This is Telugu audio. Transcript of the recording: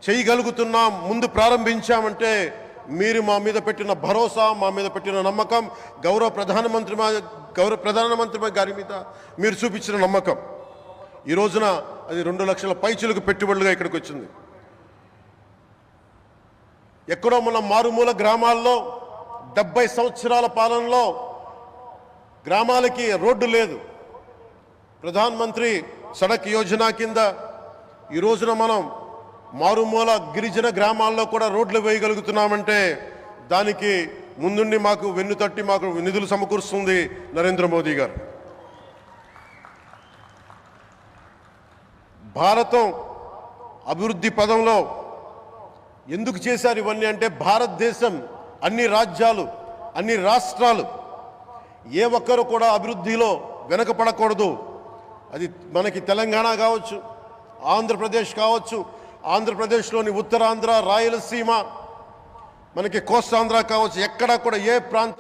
చేయగలుగుతున్నాం, ముందు ప్రారంభించామంటే మీరు మా మీద పెట్టిన భరోసా, మా మీద పెట్టిన నమ్మకం, గౌరవ ప్రధానమంత్రి గారి మీద మీరు చూపించిన నమ్మకం. ఈ రోజున అది 2 లక్షల పైచులకు పెట్టుబడులుగా ఇక్కడికి వచ్చింది. ఎక్కడో మన మారుమూల గ్రామాల్లో 70 సంవత్సరాల పాలనలో గ్రామాలకి రోడ్డు లేదు. ప్రధానమంత్రి సడక్ యోజన కింద ఈ రోజున మనం మారుమూల గిరిజన గ్రామాల్లో కూడా రోడ్లు వేయగలుగుతున్నామంటే దానికి ముందుండి మాకు వెన్నుతట్టి మాకు నిధులు సమకూరుస్తుంది నరేంద్ర మోదీ గారు. భారతం అభివృద్ధి పదంలో ఎందుకు చేశారు ఇవన్నీ అంటే, భారతదేశం అన్ని రాజ్యాలు, అన్ని రాష్ట్రాలు ఏ ఒక్కరు కూడా అభివృద్ధిలో వెనకపడకూడదు. అది మనకి తెలంగాణ కావచ్చు, ఆంధ్రప్రదేశ్ కావచ్చు, ఆంధ్రప్రదేశ్లోని ఉత్తరాంధ్ర, రాయలసీమ, మనకి కోస్తాంధ్ర కావచ్చు, ఎక్కడా కూడా ఏ ప్రాంతం